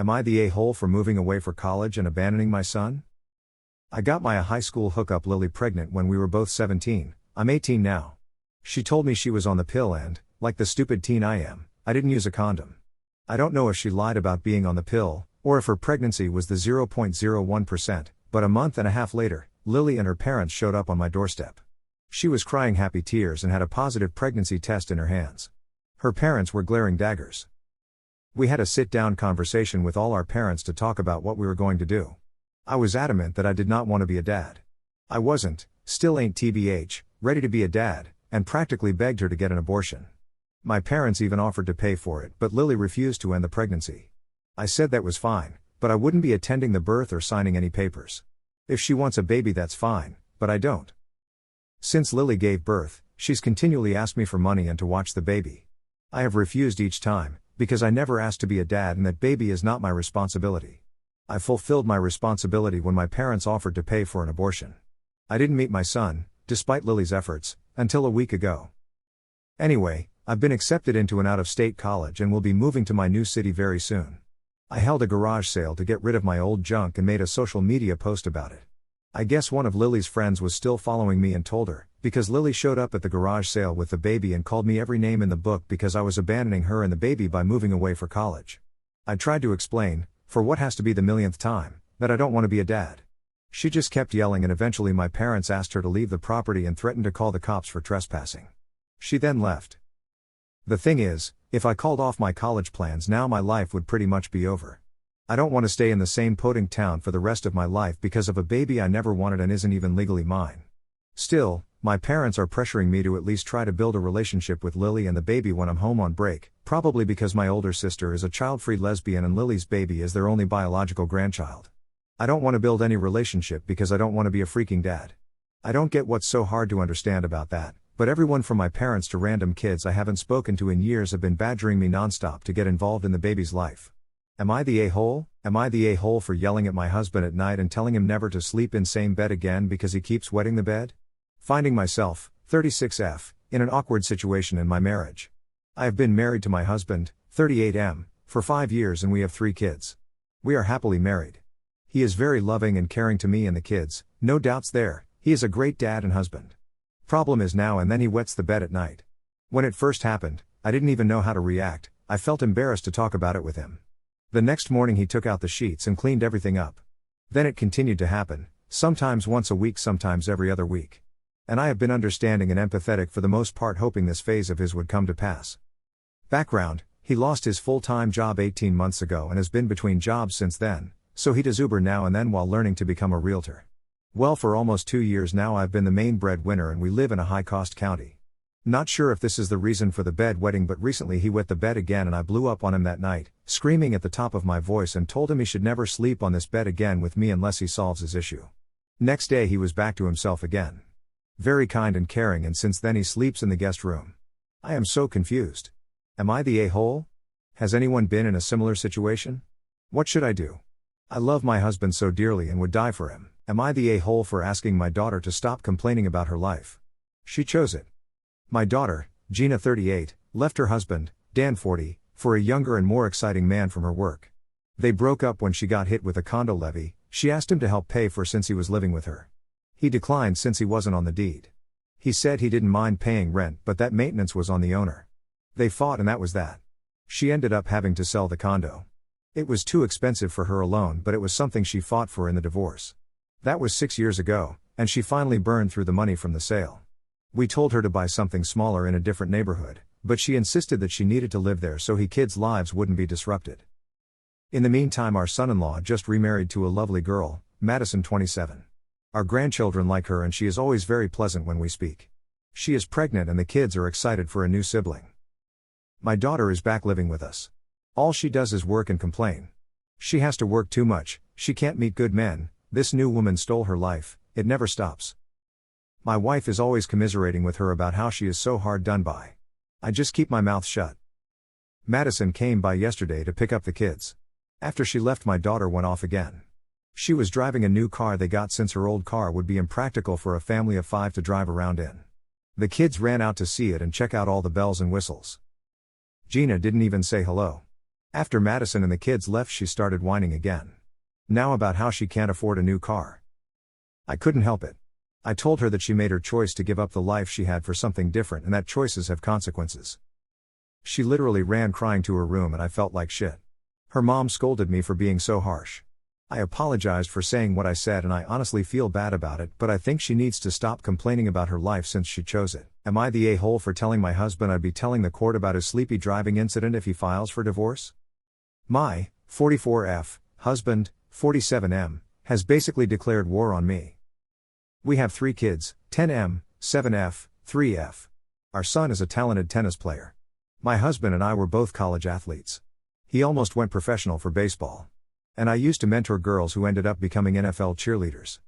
Am I the a-hole for moving away for college and abandoning my son? I got my high school hookup Lily pregnant when we were both 17, I'm 18 now. She told me she was on the pill and, like the stupid teen I am, I didn't use a condom. I don't know if she lied about being on the pill, or if her pregnancy was the 0.01%, but a month and a half later, Lily and her parents showed up on my doorstep. She was crying happy tears and had a positive pregnancy test in her hands. Her parents were glaring daggers. We had a sit-down conversation with all our parents to talk about what we were going to do. I was adamant that I did not want to be a dad. I wasn't, still ain't TBH, ready to be a dad, and practically begged her to get an abortion. My parents even offered to pay for it, but Lily refused to end the pregnancy. I said that was fine, but I wouldn't be attending the birth or signing any papers. If she wants a baby that's fine, but I don't. Since Lily gave birth, she's continually asked me for money and to watch the baby. I have refused each time, because I never asked to be a dad and that baby is not my responsibility. I fulfilled my responsibility when my parents offered to pay for an abortion. I didn't meet my son, despite Lily's efforts, until a week ago. Anyway, I've been accepted into an out-of-state college and will be moving to my new city very soon. I held a garage sale to get rid of my old junk and made a social media post about it. I guess one of Lily's friends was still following me and told her, because Lily showed up at the garage sale with the baby and called me every name in the book because I was abandoning her and the baby by moving away for college. I tried to explain, for what has to be the millionth time, that I don't want to be a dad. She just kept yelling and eventually my parents asked her to leave the property and threatened to call the cops for trespassing. She then left. The thing is, if I called off my college plans now my life would pretty much be over. I don't want to stay in the same podunk town for the rest of my life because of a baby I never wanted and isn't even legally mine. Still, my parents are pressuring me to at least try to build a relationship with Lily and the baby when I'm home on break, probably because my older sister is a child-free lesbian and Lily's baby is their only biological grandchild. I don't want to build any relationship because I don't want to be a freaking dad. I don't get what's so hard to understand about that, but everyone from my parents to random kids I haven't spoken to in years have been badgering me nonstop to get involved in the baby's life. Am I the a-hole? Am I the a-hole for yelling at my husband at night and telling him never to sleep in same bed again because he keeps wetting the bed? Finding myself, 36F, in an awkward situation in my marriage. I have been married to my husband, 38M, for 5 years and we have 3 kids. We are happily married. He is very loving and caring to me and the kids, no doubts there, he is a great dad and husband. Problem is now and then he wets the bed at night. When it first happened, I didn't even know how to react, I felt embarrassed to talk about it with him. The next morning he took out the sheets and cleaned everything up. Then it continued to happen, sometimes once a week, sometimes every other week. And I have been understanding and empathetic for the most part, hoping this phase of his would come to pass. Background: he lost his full-time job 18 months ago and has been between jobs since then, so he does Uber now and then while learning to become a realtor. Well, for almost 2 years now I've been the main breadwinner and we live in a high-cost county. Not sure if this is the reason for the bed wetting, but recently he wet the bed again and I blew up on him that night, screaming at the top of my voice and told him he should never sleep on this bed again with me unless he solves his issue. Next day he was back to himself again. Very kind and caring, and since then he sleeps in the guest room. I am so confused. Am I the a-hole? Has anyone been in a similar situation? What should I do? I love my husband so dearly and would die for him. Am I the a-hole for asking my daughter to stop complaining about her life? She chose it. My daughter, Gina 38, left her husband, Dan 40, for a younger and more exciting man from her work. They broke up when she got hit with a condo levy. She asked him to help pay for since he was living with her. He declined since he wasn't on the deed. He said he didn't mind paying rent but that maintenance was on the owner. They fought and that was that. She ended up having to sell the condo. It was too expensive for her alone, but it was something she fought for in the divorce. That was 6 years ago, and she finally burned through the money from the sale. We told her to buy something smaller in a different neighborhood, but she insisted that she needed to live there so kids' lives wouldn't be disrupted. In the meantime, our son-in-law just remarried to a lovely girl, Madison 27. Our grandchildren like her and she is always very pleasant when we speak. She is pregnant and the kids are excited for a new sibling. My daughter is back living with us. All she does is work and complain. She has to work too much, she can't meet good men, this new woman stole her life, it never stops. My wife is always commiserating with her about how she is so hard done by. I just keep my mouth shut. Madison came by yesterday to pick up the kids. After she left, my daughter went off again. She was driving a new car they got since her old car would be impractical for a family of 5 to drive around in. The kids ran out to see it and check out all the bells and whistles. Gina didn't even say hello. After Madison and the kids left, she started whining again. Now about how she can't afford a new car. I couldn't help it. I told her that she made her choice to give up the life she had for something different and that choices have consequences. She literally ran crying to her room and I felt like shit. Her mom scolded me for being so harsh. I apologized for saying what I said and I honestly feel bad about it, but I think she needs to stop complaining about her life since she chose it. Am I the a-hole for telling my husband I'd be telling the court about his sleepy driving incident if he files for divorce? My 44F husband, 47M, has basically declared war on me. We have 3 kids, 10M, 7F, 3F. Our son is a talented tennis player. My husband and I were both college athletes. He almost went professional for baseball. And I used to mentor girls who ended up becoming NFL cheerleaders.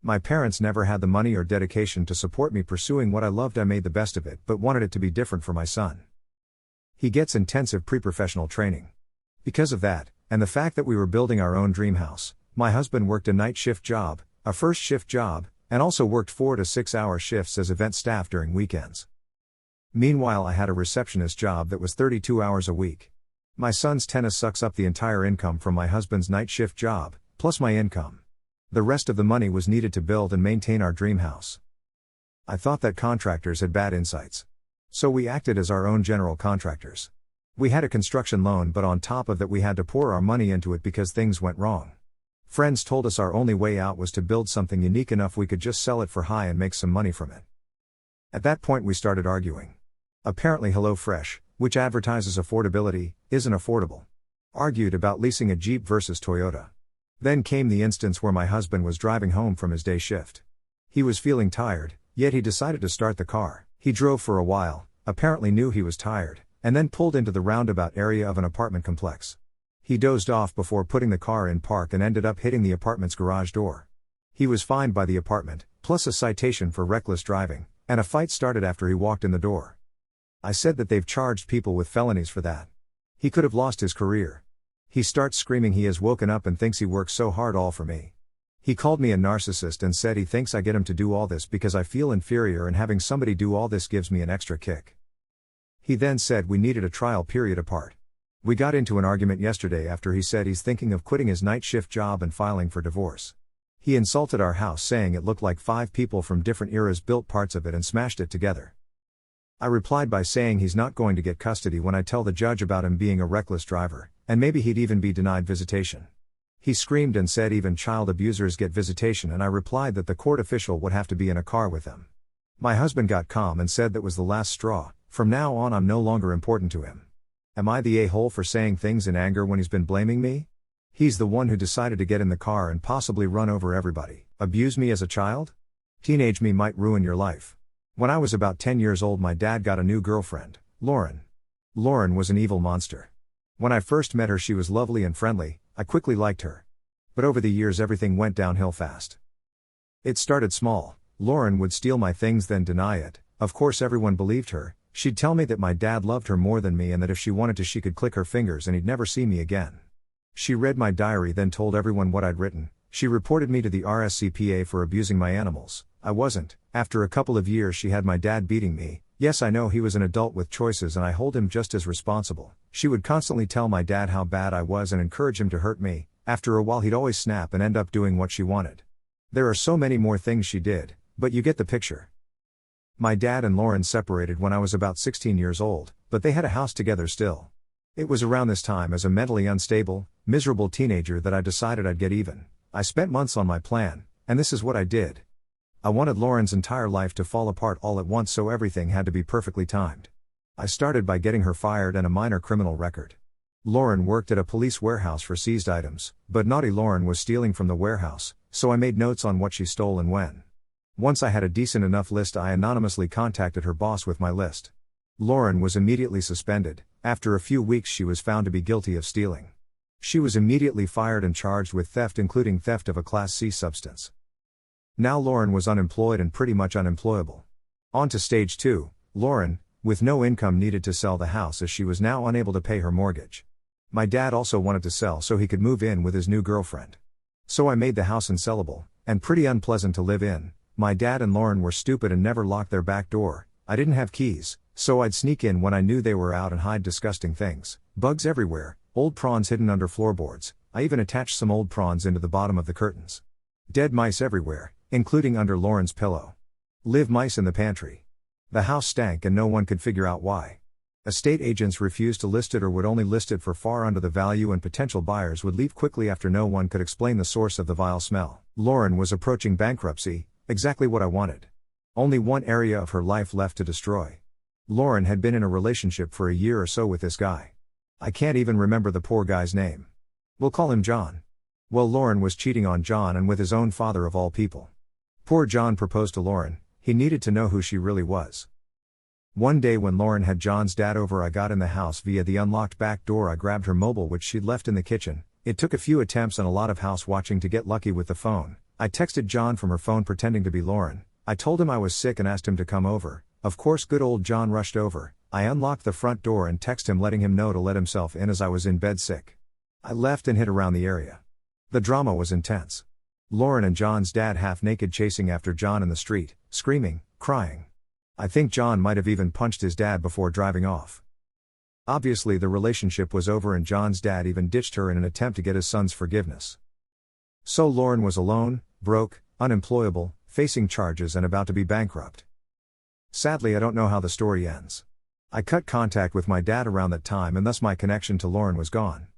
My parents never had the money or dedication to support me pursuing what I loved. I made the best of it but wanted it to be different for my son. He gets intensive pre-professional training. Because of that, and the fact that we were building our own dream house, my husband worked a night shift job, a first shift job, and also worked 4 to 6 hour shifts as event staff during weekends. Meanwhile, I had a receptionist job that was 32 hours a week. My son's tennis sucks up the entire income from my husband's night shift job, plus my income. The rest of the money was needed to build and maintain our dream house. I thought that contractors had bad insights. So we acted as our own general contractors. We had a construction loan, but on top of that we had to pour our money into it because things went wrong. Friends told us our only way out was to build something unique enough we could just sell it for high and make some money from it. At that point we started arguing. Apparently HelloFresh, which advertises affordability, isn't affordable. Argued about leasing a Jeep versus Toyota. Then came the instance where my husband was driving home from his day shift. He was feeling tired, yet he decided to start the car. He drove for a while, apparently knew he was tired, and then pulled into the roundabout area of an apartment complex. He dozed off before putting the car in park and ended up hitting the apartment's garage door. He was fined by the apartment, plus a citation for reckless driving, and a fight started after he walked in the door. I said that they've charged people with felonies for that. He could have lost his career. He starts screaming he has woken up and thinks he works so hard all for me. He called me a narcissist and said he thinks I get him to do all this because I feel inferior and having somebody do all this gives me an extra kick. He then said we needed a trial period apart. We got into an argument yesterday after he said he's thinking of quitting his night shift job and filing for divorce. He insulted our house saying it looked like 5 people from different eras built parts of it and smashed it together. I replied by saying he's not going to get custody when I tell the judge about him being a reckless driver, and maybe he'd even be denied visitation. He screamed and said even child abusers get visitation, and I replied that the court official would have to be in a car with them. My husband got calm and said that was the last straw. From now on I'm no longer important to him. Am I the a-hole for saying things in anger when he's been blaming me? He's the one who decided to get in the car and possibly run over everybody. Abuse me as a child? Teenage me might ruin your life. When I was about 10 years old my dad got a new girlfriend, Lauren. Lauren was an evil monster. When I first met her she was lovely and friendly, I quickly liked her. But over the years everything went downhill fast. It started small. Lauren would steal my things then deny it. Of course everyone believed her. She'd tell me that my dad loved her more than me and that if she wanted to she could click her fingers and he'd never see me again. She read my diary then told everyone what I'd written. She reported me to the RSCPA for abusing my animals. I wasn't. After a couple of years she had my dad beating me. Yes, I know he was an adult with choices and I hold him just as responsible. She would constantly tell my dad how bad I was and encourage him to hurt me. After a while he'd always snap and end up doing what she wanted. There are so many more things she did, but you get the picture. My dad and Lauren separated when I was about 16 years old, but they had a house together still. It was around this time as a mentally unstable, miserable teenager that I decided I'd get even. I spent months on my plan, and this is what I did. I wanted Lauren's entire life to fall apart all at once, so everything had to be perfectly timed. I started by getting her fired and a minor criminal record. Lauren worked at a police warehouse for seized items, but naughty Lauren was stealing from the warehouse, so I made notes on what she stole and when. Once I had a decent enough list I anonymously contacted her boss with my list. Lauren was immediately suspended. After a few weeks she was found to be guilty of stealing. She was immediately fired and charged with theft, including theft of a Class C substance. Now Lauren was unemployed and pretty much unemployable. On to stage 2, Lauren, with no income, needed to sell the house as she was now unable to pay her mortgage. My dad also wanted to sell so he could move in with his new girlfriend. So I made the house unsellable, and pretty unpleasant to live in. My dad and Lauren were stupid and never locked their back door. I didn't have keys, so I'd sneak in when I knew they were out and hide disgusting things, bugs everywhere, Old prawns hidden under floorboards. I even attached some old prawns into the bottom of the curtains. Dead mice everywhere, including under Lauren's pillow. Live mice in the pantry. The house stank and no one could figure out why. Estate agents refused to list it or would only list it for far under the value, and potential buyers would leave quickly after no one could explain the source of the vile smell. Lauren was approaching bankruptcy, exactly what I wanted. Only one area of her life left to destroy. Lauren had been in a relationship for a year or so with this guy. I can't even remember the poor guy's name. We'll call him John. Well, Lauren was cheating on John, and with his own father of all people. Poor John proposed to Lauren. He needed to know who she really was. One day when Lauren had John's dad over, I got in the house via the unlocked back door. I grabbed her mobile, which she'd left in the kitchen. It took a few attempts and a lot of house watching to get lucky with the phone. I texted John from her phone pretending to be Lauren. I told him I was sick and asked him to come over. Of course, good old John rushed over. I unlocked the front door and texted him letting him know to let himself in as I was in bed sick. I left and hid around the area. The drama was intense. Lauren and John's dad half naked chasing after John in the street, screaming, crying. I think John might have even punched his dad before driving off. Obviously the relationship was over, and John's dad even ditched her in an attempt to get his son's forgiveness. So Lauren was alone, broke, unemployable, facing charges and about to be bankrupt. Sadly, I don't know how the story ends. I cut contact with my dad around that time, and thus my connection to Lauren was gone.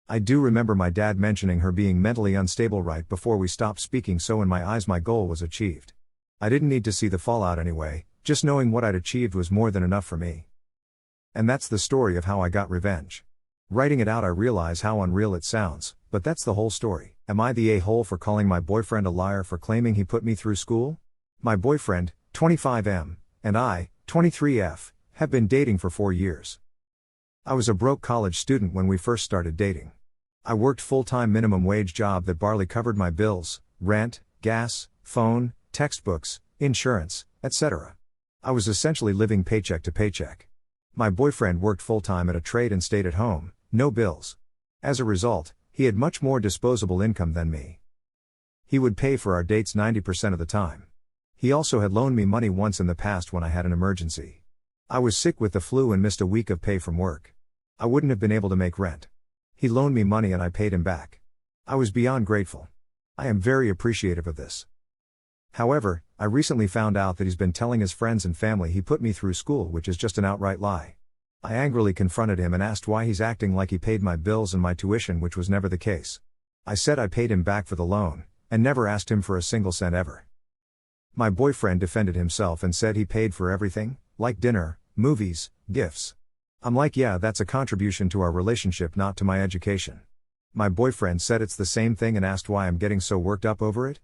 I do remember my dad mentioning her being mentally unstable right before we stopped speaking, so in my eyes my goal was achieved. I didn't need to see the fallout anyway, just knowing what I'd achieved was more than enough for me. And that's the story of how I got revenge. Writing it out I realize how unreal it sounds, but that's the whole story. Am I the a-hole for calling my boyfriend a liar for claiming he put me through school? My boyfriend, 25M, and I, 23F, have been dating for 4 years. I was a broke college student when we first started dating. I worked full-time minimum wage job that barely covered my bills, rent, gas, phone, textbooks, insurance, etc. I was essentially living paycheck to paycheck. My boyfriend worked full-time at a trade and stayed at home, no bills. As a result, he had much more disposable income than me. He would pay for our dates 90% of the time. He also had loaned me money once in the past when I had an emergency. I was sick with the flu and missed a week of pay from work. I wouldn't have been able to make rent. He loaned me money and I paid him back. I was beyond grateful. I am very appreciative of this. However, I recently found out that he's been telling his friends and family he put me through school, which is just an outright lie. I angrily confronted him and asked why he's acting like he paid my bills and my tuition, which was never the case. I said I paid him back for the loan, and never asked him for a single cent ever. My boyfriend defended himself and said he paid for everything, like dinner, movies, gifts. I'm like, yeah, that's a contribution to our relationship, not to my education. My boyfriend said it's the same thing and asked why I'm getting so worked up over it.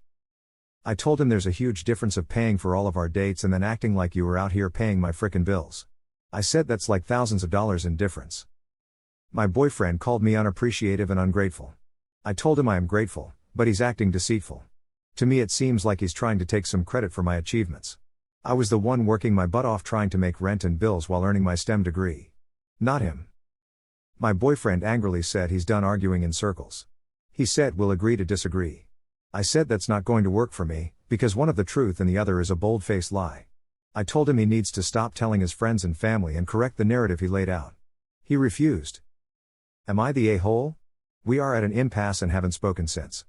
I told him there's a huge difference of paying for all of our dates and then acting like you were out here paying my frickin' bills. I said that's like thousands of dollars in difference. My boyfriend called me unappreciative and ungrateful. I told him I am grateful, but he's acting deceitful. To me it seems like he's trying to take some credit for my achievements. I was the one working my butt off trying to make rent and bills while earning my STEM degree. Not him. My boyfriend angrily said he's done arguing in circles. He said we'll agree to disagree. I said that's not going to work for me, because one of the truth and the other is a bold-faced lie. I told him he needs to stop telling his friends and family and correct the narrative he laid out. He refused. Am I the a-hole? We are at an impasse and haven't spoken since.